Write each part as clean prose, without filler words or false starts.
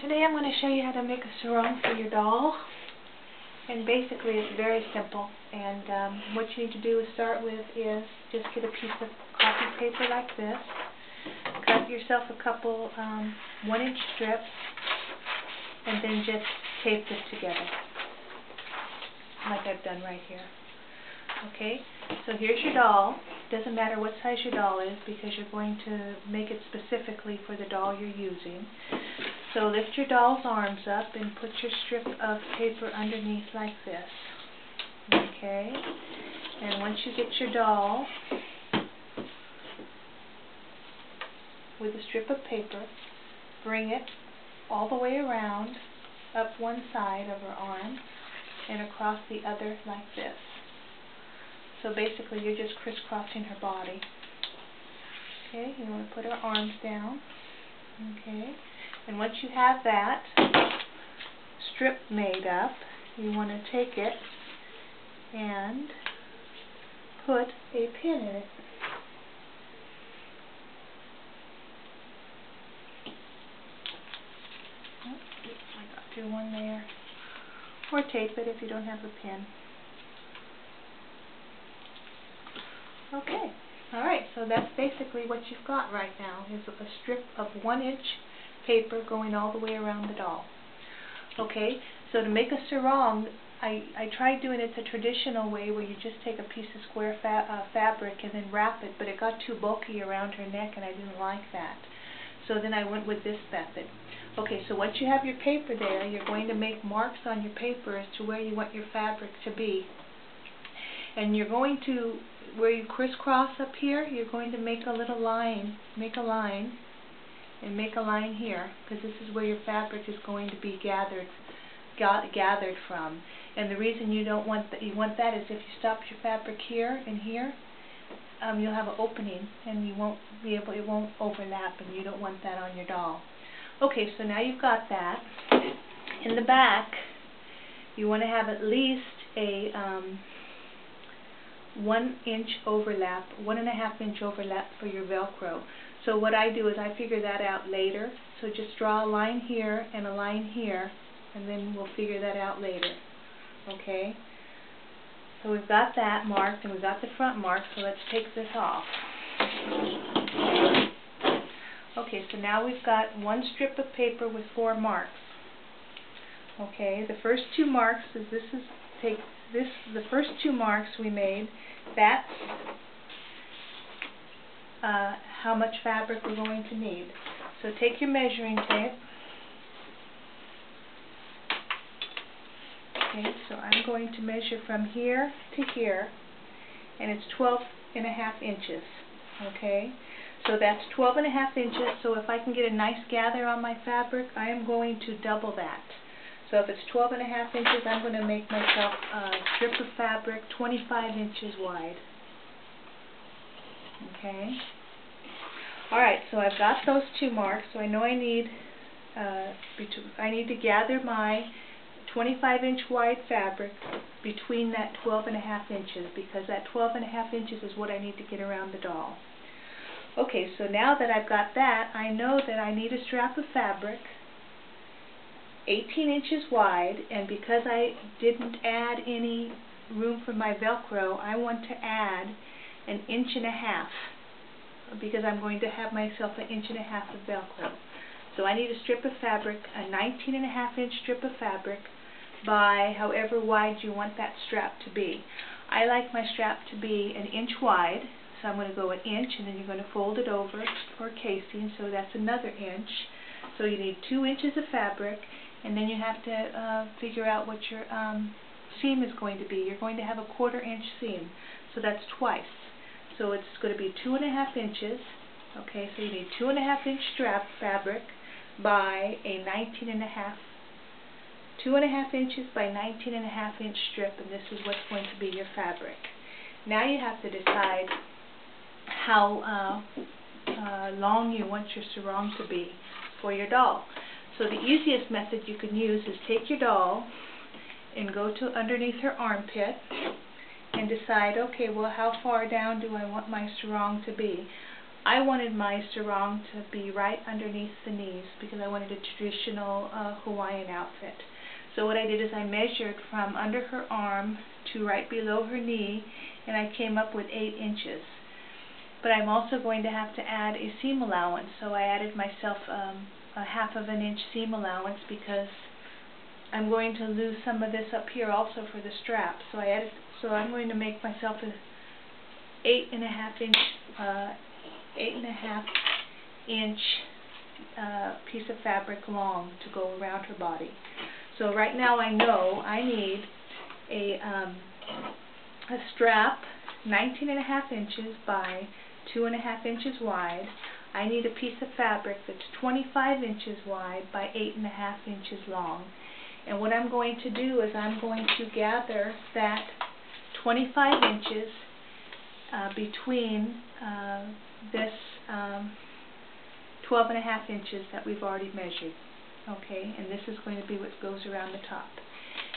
Today I'm going to show you how to make a sarong for your doll. And basically it's very simple. And what you need to do to start with is just get a piece of copy paper like this. Cut yourself a couple 1-inch strips and then just tape this together like I've done right here. Okay, so here's your doll. Doesn't matter what size your doll is because you're going to make it specifically for the doll you're using. So lift your doll's arms up and put your strip of paper underneath like this. Okay, and once you get your doll with a strip of paper, bring it all the way around, up one side of her arm and across the other like this. So basically you're just crisscrossing her body. Okay, you want to put her arms down. Okay, and once you have that strip made up, you want to take it and put a pin in it. Oh, I got through one there. Or tape it if you don't have a pin. Okay, alright, so that's basically what you've got right now, is a strip of 1-inch paper going all the way around the doll. Okay, so to make a sarong, I tried doing it the traditional way where you just take a piece of square fabric and then wrap it, but it got too bulky around her neck and I didn't like that. So then I went with this method. Okay, so once you have your paper there, you're going to make marks on your paper as to where you want your fabric to be. And you're going to, where you crisscross up here, you're going to make a little line, make a line here, because this is where your fabric is going to be gathered from. And the reason you don't want that, you want that is if you stop your fabric here and here, you'll have an opening and you won't be able, it won't overlap, and you don't want that on your doll. Okay, so now you've got that. In the back, you want to have at least a 1-inch overlap, 1.5-inch overlap for your Velcro. So what I do is I figure that out later. So just draw a line here and a line here, and then we'll figure that out later. Okay? So we've got that marked and we've got the front marked, so let's take this off. Okay, so now we've got one strip of paper with 4 marks. Okay, the first 2 marks is the first 2 marks we made, that's how much fabric we're going to need. So take your measuring tape. Okay, so I'm going to measure from here to here, and it's 12.5 inches. Okay, so that's 12.5 inches, so if I can get a nice gather on my fabric, I am going to double that. So if it's 12.5 inches, I'm going to make myself a strip of fabric 25 inches wide. Okay. Alright, so I've got those 2 marks, so I know I need to gather my 25-inch wide fabric between that 12.5 inches, because that 12.5 inches is what I need to get around the doll. Okay, so now that I've got that, I know that I need a strap of fabric 18 inches wide, and because I didn't add any room for my Velcro, I want to add 1.5 inches, because I'm going to have myself 1.5 inches of Velcro. So I need a strip of fabric, a 19.5-inch strip of fabric, by however wide you want that strap to be. I like my strap to be 1 inch wide, so I'm going to go 1 inch, and then you're going to fold it over for casing, so that's another inch. So you need 2 inches of fabric, and then you have to figure out what your seam is going to be. You're going to have a 1/4 inch seam, so that's twice. So it's going to be 2.5 inches. Okay, so you need 2.5-inch strap fabric by a 2.5 inches by 19.5-inch strip, and this is what's going to be your fabric. Now you have to decide how long you want your sarong to be for your doll. So the easiest method you can use is take your doll and go to underneath her armpit and decide, okay, well, how far down do I want my sarong to be? I wanted my sarong to be right underneath the knees because I wanted a traditional Hawaiian outfit. So what I did is I measured from under her arm to right below her knee, and I came up with 8 inches. But I'm also going to have to add a seam allowance, so I added myself a 1/2 inch seam allowance because I'm going to lose some of this up here also for the strap. So I'm going to make myself a 8.5 inch piece of fabric long to go around her body. So right now I know I need a strap 19.5 inches by 2.5 inches wide. I need a piece of fabric that's 25 inches wide by 8.5 inches long. And what I'm going to do is I'm going to gather that 25 inches between this 12.5 inches that we've already measured. Okay, and this is going to be what goes around the top.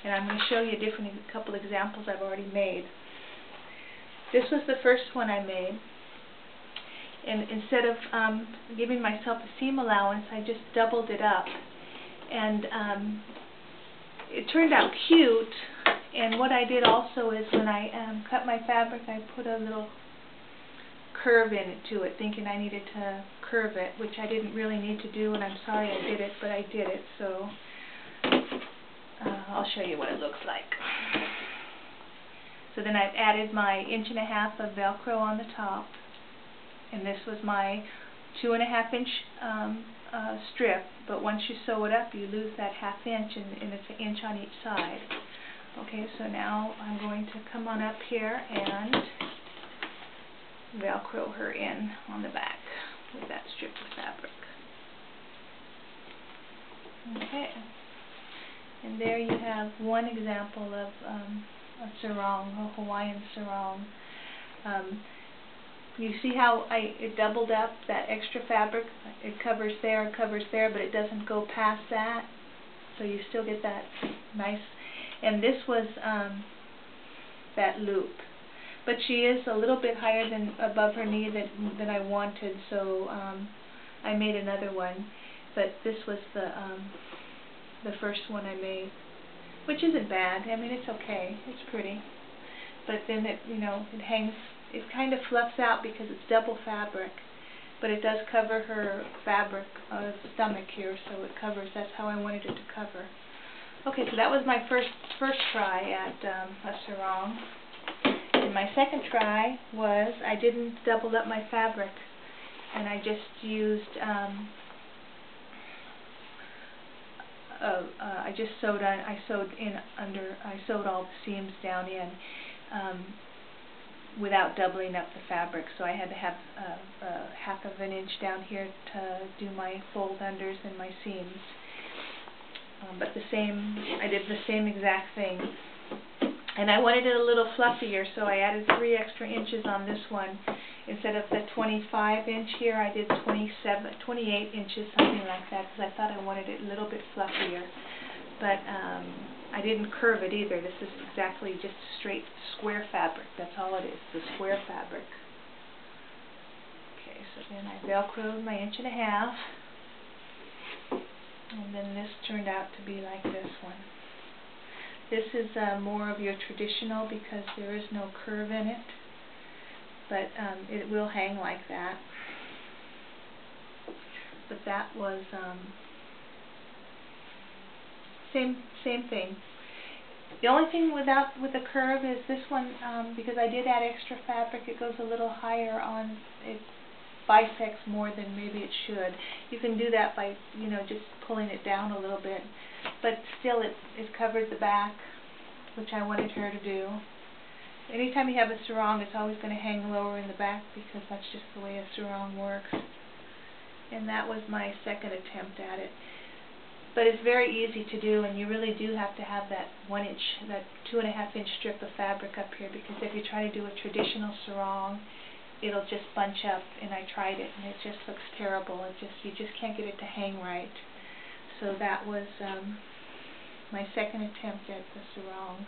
And I'm going to show you a couple examples I've already made. This was the first one I made, and instead of giving myself a seam allowance, I just doubled it up, and it turned out cute. And what I did also is when I cut my fabric, I put a little curve in it to it, thinking I needed to curve it, which I didn't really need to do, and I'm sorry I did it, but I did it. So I'll show you what it looks like. So then I've added my 1.5 inch of Velcro on the top, and this was my 2.5 inch strip, but once you sew it up you lose that 1/2 inch, and it's 1 inch on each side. Okay, so now I'm going to come on up here and Velcro her in on the back with that strip of fabric. Okay, and there you have one example of a sarong, a Hawaiian sarong. You see how it doubled up that extra fabric? It covers there, but it doesn't go past that, so you still get that nice. And this was that loop. But she is a little bit higher than above her knee than I wanted, so I made another one. But this was the first one I made, which isn't bad. I mean, it's okay. It's pretty. But then it hangs. It kind of fluffs out because it's double fabric, but it does cover her fabric stomach here, so it covers. That's how I wanted it to cover. Okay, so that was my first try at a sarong. And my second try was I didn't double up my fabric, and I just used I just sewed on. I sewed all the seams down in without doubling up the fabric. So I had to have 1/2 inch down here to do my fold unders and my seams. But I did the same exact thing. And I wanted it a little fluffier, so I added 3 extra inches on this one. Instead of the 25 inch here, I did 28 inches, something like that, because I thought I wanted it a little bit fluffier. But I didn't curve it either. This is exactly just straight square fabric. That's all it is, the square fabric. Okay, so then I Velcroed my 1.5 inches. And then this turned out to be like this one. This is more of your traditional because there is no curve in it, but it will hang like that. But that was same thing. The only thing with the curve is this one, because I did add extra fabric, it goes a little higher on it. Bisects more than maybe it should. You can do that by just pulling it down a little bit, but still it covered the back, which I wanted her to do. Anytime you have a sarong, it's always going to hang lower in the back because that's just the way a sarong works. And that was my second attempt at it. But it's very easy to do, and you really do have to have that 1 inch, that 2.5 inch strip of fabric up here, because if you try to do a traditional sarong, it'll just bunch up, and I tried it and it just looks terrible. You just can't get it to hang right. So that was my second attempt at the sarong.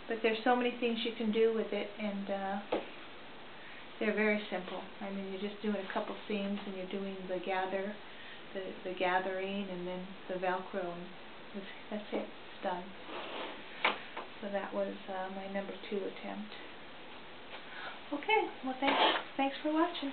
But there's so many things you can do with it, and They're very simple. I mean, you're just doing a couple seams and you're doing the gathering and then the Velcro, and that's it. It's done. So that was my number 2 attempt. Okay, well thanks for watching.